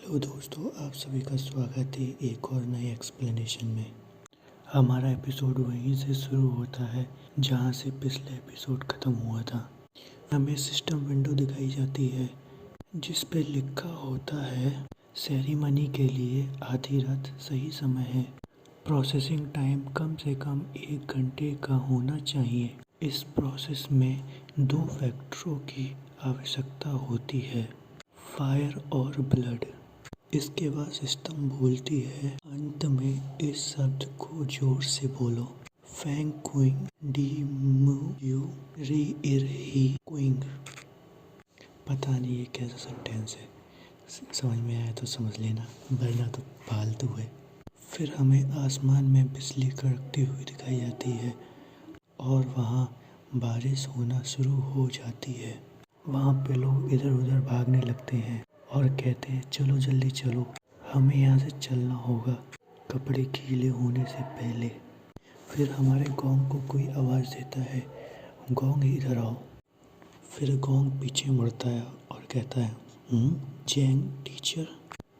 Hello दोस्तों, आप सभी का स्वागत है एक और नए एक्सप्लेनेशन में। हमारा एपिसोड वहीं से शुरू होता है जहां से पिछले एपिसोड ख़त्म हुआ था। हमें सिस्टम विंडो दिखाई जाती है जिस पे लिखा होता है सेरेमनी के लिए आधी रात सही समय है। प्रोसेसिंग टाइम कम से कम 1 घंटे का होना चाहिए। इस प्रोसेस में 2 फैक्टरों की आवश्यकता होती है, फायर और ब्लड। इसके बाद सिस्टम बोलती है, अंत में इस शब्द को जोर से बोलो, फैंग क्विंग डी मू यू री इर ही क्विंग। पता नहीं ये कैसा सेंटेंस है, समझ में आया तो समझ लेना, वरना तो फालतू है। फिर हमें आसमान में बिजली कड़कती हुई दिखाई जाती है और वहाँ बारिश होना शुरू हो जाती है। वहाँ पे लोग इधर उधर भागने लगते हैं और कहते हैं, चलो जल्दी चलो, हमें यहाँ से चलना होगा कपड़े गीले होने से पहले। फिर हमारे गोंग को कोई आवाज़ देता है, गोंग इधर आओ। फिर गोंग पीछे मुड़ता है और कहता है, जैंग टीचर।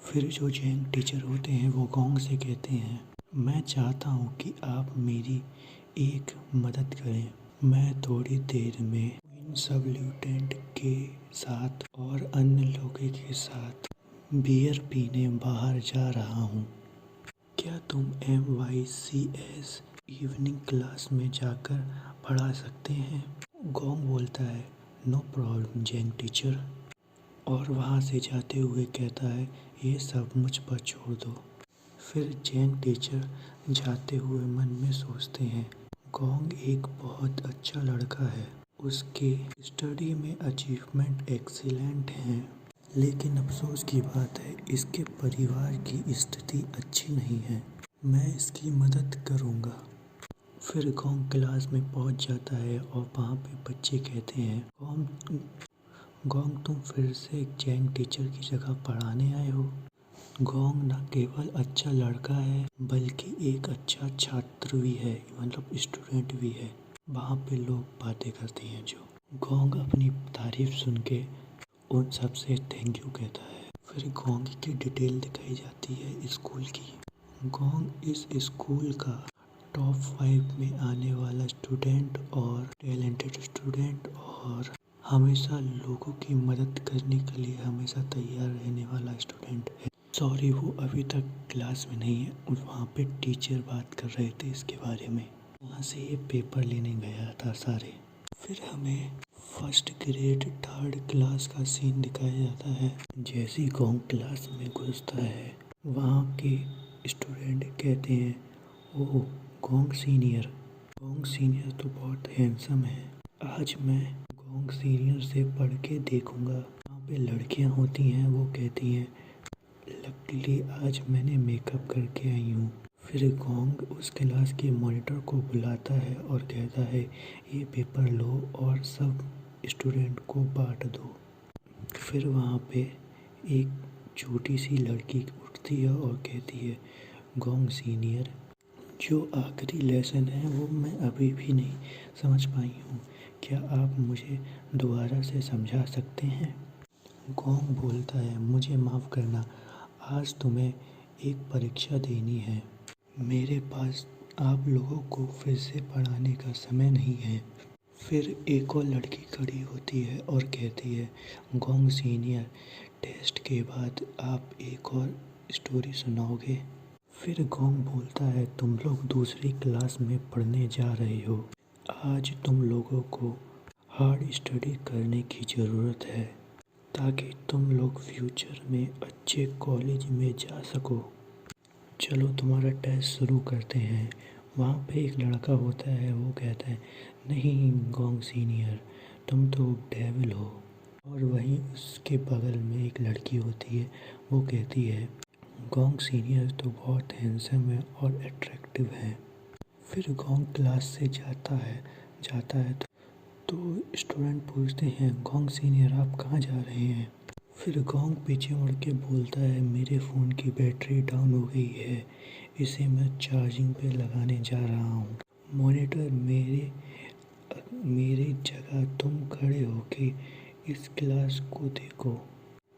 फिर जो जैंग टीचर होते हैं वो गोंग से कहते हैं, मैं चाहता हूँ कि आप मेरी एक मदद करें। मैं थोड़ी देर में सब ल्यूटेंट के साथ और अन्य लोगों के साथ बियर पीने बाहर जा रहा हूँ। क्या तुम MYCS इवनिंग क्लास में जाकर पढ़ा सकते हैं? गोंग बोलता है, नो प्रॉब्लम जैंग टीचर, और वहाँ से जाते हुए कहता है, ये सब मुझ पर छोड़ दो। फिर जैंग टीचर जाते हुए मन में सोचते हैं, गोंग एक बहुत अच्छा लड़का है, उसके स्टडी में अचीवमेंट एक्सीलेंट हैं, लेकिन अफसोस की बात है इसके परिवार की स्थिति अच्छी नहीं है। मैं इसकी मदद करूँगा। फिर गोंग क्लास में पहुँच जाता है और वहाँ पे बच्चे कहते हैं, गोंग तुम फिर से जैंग टीचर की जगह पढ़ाने आए हो। गोंग न केवल अच्छा लड़का है बल्कि एक अच्छा छात्र भी है, मतलब स्टूडेंट भी है। वहाँ पे लोग बातें करते हैं जो। गोंग अपनी तारीफ सुन के उन सबसे थैंक यू कहता है। फिर गोंग की डिटेल दिखाई जाती है स्कूल की। गोंग इस स्कूल का टॉप 5 में आने वाला स्टूडेंट और टैलेंटेड स्टूडेंट और हमेशा लोगों की मदद करने के लिए हमेशा तैयार रहने वाला स्टूडेंट है। सॉरी, वो अभी तक क्लास में नहीं है, वहाँ पे टीचर बात कर रहे थे इसके बारे में। वहाँ से ये पेपर लेने गया था सारे। फिर हमें फर्स्ट ग्रेड 3rd क्लास का सीन दिखाया जाता है। जैसे ही गोंग क्लास में घुसता है, वहाँ के स्टूडेंट कहते हैं, ओह गोंग सीनियर तो बहुत हैंडसम है। आज मैं गोंग सीनियर से पढ़ के देखूँगा। वहाँ पे लड़कियाँ होती हैं, वो कहती हैं, लकीली आज मैंने मेकअप करके आई हूँ। फिर गोंग उस क्लास के मॉनिटर को बुलाता है और कहता है, ये पेपर लो और सब स्टूडेंट को बांट दो। फिर वहाँ पे एक छोटी सी लड़की उठती है और कहती है, गोंग सीनियर, जो आखिरी लेसन है वो मैं अभी भी नहीं समझ पाई हूँ, क्या आप मुझे दोबारा से समझा सकते हैं? गोंग बोलता है, मुझे माफ़ करना, आज तुम्हें एक परीक्षा देनी है। मेरे पास आप लोगों को फिर से पढ़ाने का समय नहीं है। फिर एक और लड़की खड़ी होती है और कहती है, गोंग सीनियर, टेस्ट के बाद आप एक और स्टोरी सुनाओगे? फिर गोंग बोलता है, तुम लोग दूसरी क्लास में पढ़ने जा रहे हो। आज तुम लोगों को हार्ड स्टडी करने की ज़रूरत है ताकि तुम लोग फ्यूचर में अच्छे कॉलेज में जा सको। चलो तुम्हारा टेस्ट शुरू करते हैं। वहाँ पे एक लड़का होता है, वो कहता है, नहीं गोंग सीनियर, तुम तो डेविल हो। और वहीं उसके बगल में एक लड़की होती है, वो कहती है, गोंग सीनियर तो बहुत हैंडसम है और अट्रैक्टिव है। फिर गोंग क्लास से जाता है तो स्टूडेंट पूछते हैं, गोंग सीनियर आप कहाँ जा रहे हैं? फिर गोंग पीछे मुड़ के बोलता है, मेरे फ़ोन की बैटरी डाउन हो गई है, इसे मैं चार्जिंग पे लगाने जा रहा हूँ। मॉनिटर, मेरी जगह तुम खड़े होके इस क्लास को देखो।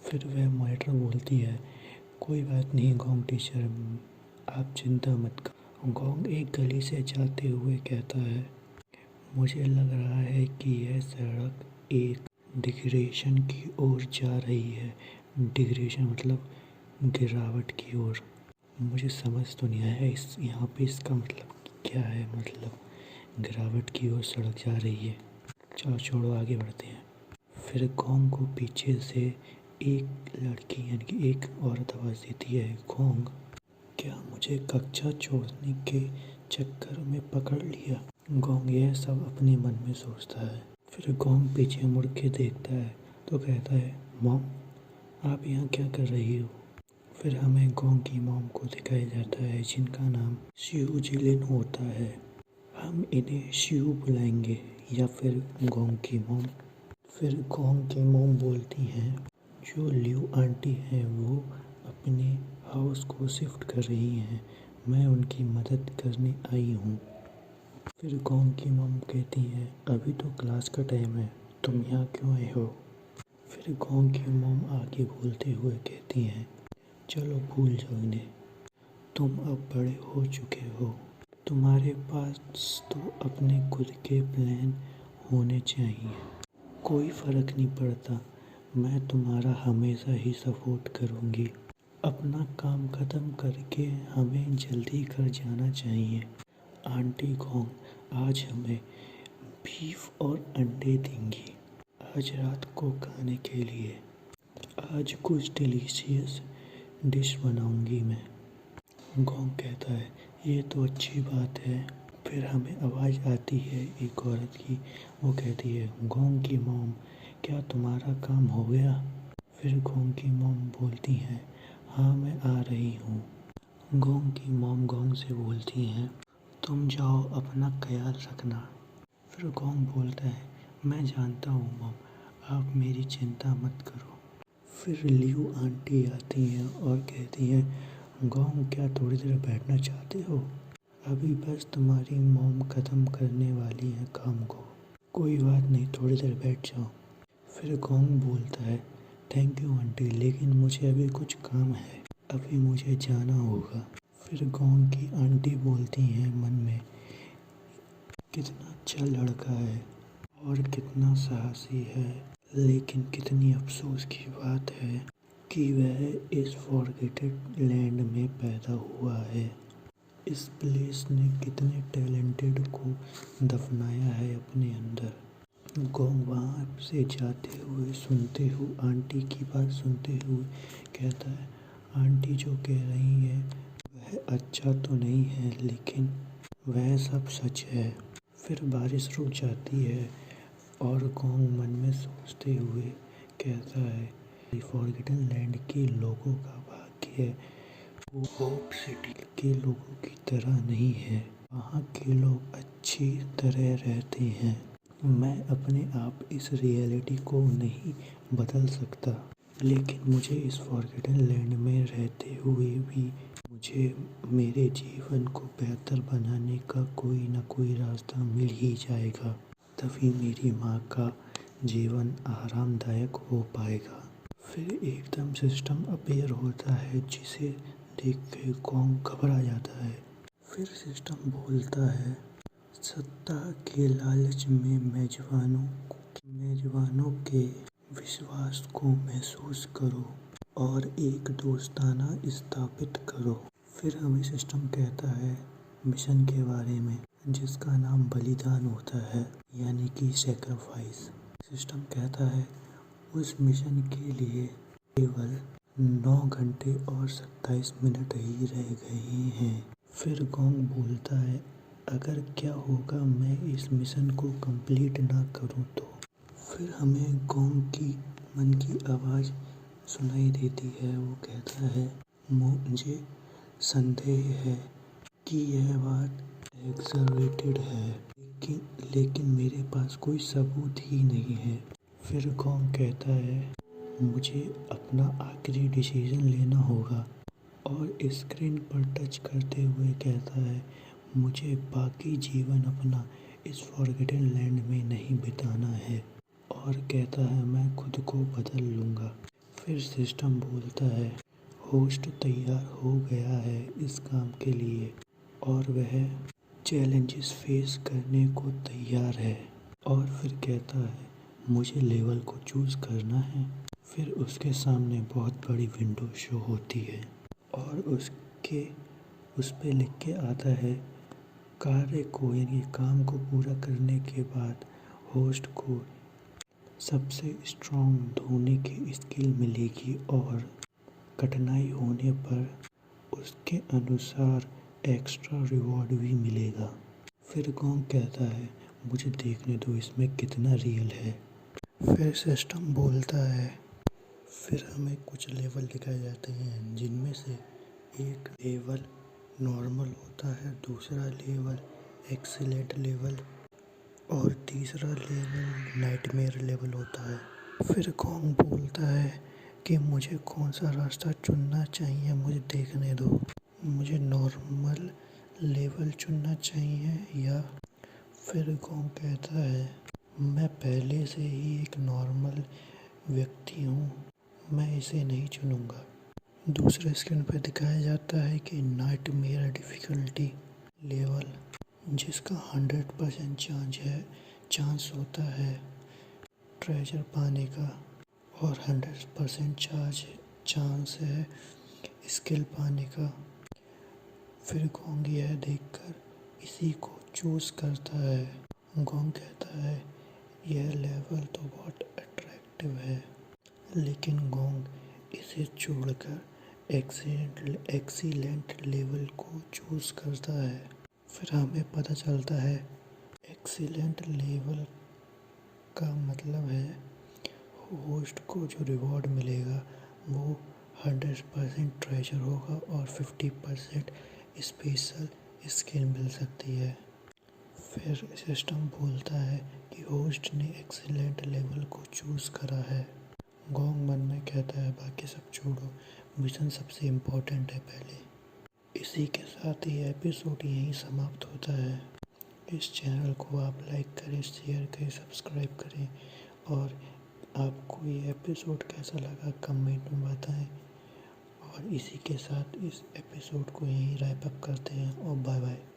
फिर वह मॉनिटर बोलती है, कोई बात नहीं गोंग टीचर, आप चिंता मत करो। गोंग एक गली से जाते हुए कहता है, मुझे लग रहा है कि यह सड़क एक डिग्रेशन की ओर जा रही है। डिग्रेशन मतलब गिरावट की ओर। मुझे समझ तो नहीं आया इस यहाँ पे इसका मतलब क्या है। मतलब गिरावट की ओर सड़क जा रही है। चलो छोड़ो, आगे बढ़ते हैं। फिर गोंग को पीछे से एक लड़की यानी कि एक औरत आवाज़ देती है, गोंग क्या मुझे कक्षा छोड़ने के चक्कर में पकड़ लिया? गोंग यह सब अपने मन में सोचता है। फिर गोंग पीछे मुड़ के देखता है तो कहता है, मॉम आप यहाँ क्या कर रही हो? फिर हमें गोंग की मॉम को दिखाया जाता है जिनका नाम शियू जिलिन होता है। हम इन्हें शियू बुलाएंगे या फिर गोंग की मॉम। फिर गोंग की मॉम बोलती हैं, जो लियू आंटी हैं वो अपने हाउस को शिफ्ट कर रही हैं, मैं उनकी मदद करने आई हूँ। फिर गोंग की मॉम कहती हैं, अभी तो क्लास का टाइम है, तुम यहाँ क्यों आए हो? फिर गोंग की मॉम आगे बोलते हुए कहती हैं, चलो भूल जाओ इन्हें, तुम अब बड़े हो चुके हो, तुम्हारे पास तो अपने खुद के प्लान होने चाहिए। कोई फ़र्क नहीं पड़ता, मैं तुम्हारा हमेशा ही सपोर्ट करूँगी। अपना काम ख़त्म करके हमें जल्दी घर जाना चाहिए। आंटी गोंग आज हमें बीफ और अंडे देंगी आज रात को खाने के लिए। आज कुछ डिलीशियस डिश बनाऊंगी मैं। गोंग कहता है, ये तो अच्छी बात है। फिर हमें आवाज़ आती है एक औरत की, वो कहती है, गोंग की मॉम क्या तुम्हारा काम हो गया? फिर गोंग की मॉम बोलती हैं, हाँ मैं आ रही हूँ। गोंग की मॉम गोंग से बोलती हैं, तुम जाओ अपना ख्याल रखना। फिर गोंग बोलता है, मैं जानता हूँ मॉम, आप मेरी चिंता मत करो। फिर लियू आंटी आती हैं और कहती हैं, गोंग क्या थोड़ी देर बैठना चाहते हो? अभी बस तुम्हारी मॉम ख़त्म करने वाली है काम को। कोई बात नहीं, थोड़ी देर बैठ जाओ। फिर गोंग बोलता है, थैंक यू आंटी, लेकिन मुझे अभी कुछ काम है, अभी मुझे जाना होगा। फिर गोंग की आंटी बोलती हैं मन में, कितना अच्छा लड़का है और कितना साहसी है, लेकिन कितनी अफसोस की बात है कि वह इस फॉरगेटेड लैंड में पैदा हुआ है। इस प्लेस ने कितने टैलेंटेड को दफनाया है अपने अंदर। गोंग वहाँ से जाते हुए सुनते हुए आंटी की बात सुनते हुए कहता है, आंटी जो कह रही है वह अच्छा तो नहीं है, लेकिन वह सब सच है। फिर बारिश रुक जाती है और गोंग मन में सोचते हुए कहता है, फॉरगेटन लैंड के लोगों का भाग्य वो होप सिटी के लोगों की तरह नहीं है। वहाँ के लोग अच्छी तरह रहते हैं। मैं अपने आप इस रियलिटी को नहीं बदल सकता, लेकिन मुझे इस फॉरगेटन लैंड में रहते हुए भी मुझे मेरे जीवन को बेहतर बनाने का कोई ना कोई रास्ता मिल ही जाएगा। तभी मेरी माँ का जीवन आरामदायक हो पाएगा। फिर एकदम सिस्टम अपीयर होता है जिसे देख के गोंग घबरा जाता है। फिर सिस्टम बोलता है, सत्ता के लालच में मेजबानों के विश्वास को महसूस करो और एक दोस्ताना स्थापित करो। फिर हमें सिस्टम कहता है मिशन के बारे में जिसका नाम बलिदान होता है, यानी कि सेक्रीफाइस। सिस्टम कहता है उस मिशन के लिए केवल 9 घंटे और 27 मिनट ही रह गए हैं। फिर गोंग बोलता है, अगर क्या होगा मैं इस मिशन को कंप्लीट ना करूं तो? फिर हमें गोंग की मन की आवाज़ सुनाई देती है, वो कहता है, मुझे संदेह है कि यह बात एग्जैगरेटेड है, लेकिन मेरे पास कोई सबूत ही नहीं है। फिर गोंग कहता है, मुझे अपना आखिरी डिसीजन लेना होगा और स्क्रीन पर टच करते हुए कहता है, मुझे बाकी जीवन अपना इस फॉरगेटन लैंड में नहीं बिताना है, और कहता है मैं खुद को बदल लूँगा। फिर सिस्टम बोलता है, होस्ट तैयार हो गया है इस काम के लिए और वह चैलेंजेस फेस करने को तैयार है। और फिर कहता है मुझे लेवल को चूज़ करना है। फिर उसके सामने बहुत बड़ी विंडो शो होती है और उस पे लिख के आता है कार्य को यानी काम को पूरा करने के बाद होस्ट को सबसे स्ट्रॉन्ग धोने की स्किल मिलेगी और कठिनाई होने पर उसके अनुसार एक्स्ट्रा रिवॉर्ड भी मिलेगा। फिर गोंग कहता है मुझे देखने दो इसमें कितना रियल है। फिर सिस्टम बोलता है। फिर हमें कुछ लेवल दिखाए जाते हैं जिनमें से एक लेवल नॉर्मल होता है, दूसरा लेवल एक्सीलेंट लेवल और तीसरा लेवल नाइटमेयर लेवल होता है। फिर गोंग बोलता है कि मुझे कौन सा रास्ता चुनना चाहिए, मुझे देखने दो। मुझे नॉर्मल लेवल चुनना चाहिए या फिर गोंग कहता है मैं पहले से ही एक नॉर्मल व्यक्ति हूँ, मैं इसे नहीं चुनूँगा। दूसरे स्क्रीन पर दिखाया जाता है कि नाइटमेयर डिफ़िकल्टी लेवल जिसका 100% चांस होता है ट्रेजर पाने का और 100% चांस है स्किल पाने का। फिर गोंग यह देखकर इसी को चूज़ करता है। गोंग कहता है यह लेवल तो बहुत अट्रैक्टिव है, लेकिन गोंग इसे छोड़कर एक्सीलेंट लेवल को चूज़ करता है। फिर हमें पता चलता है एक्सीलेंट लेवल का मतलब है होस्ट को जो रिवॉर्ड मिलेगा वो 100% ट्रेजर होगा और 50% स्पेशल स्किल मिल सकती है। फिर सिस्टम बोलता है कि होस्ट ने एक्सीलेंट लेवल को चूज़ करा है। गोंग मन में कहता है बाकी सब छोड़ो, मिशन सबसे इम्पोर्टेंट है पहले। इसी के साथ ही एपिसोड यहीं समाप्त होता है। इस चैनल को आप लाइक करें, शेयर करें, सब्सक्राइब करें और आपको ये एपिसोड कैसा लगा कमेंट में बताएं। और इसी के साथ इस एपिसोड को यहीं रैप अप करते हैं और बाय बाय।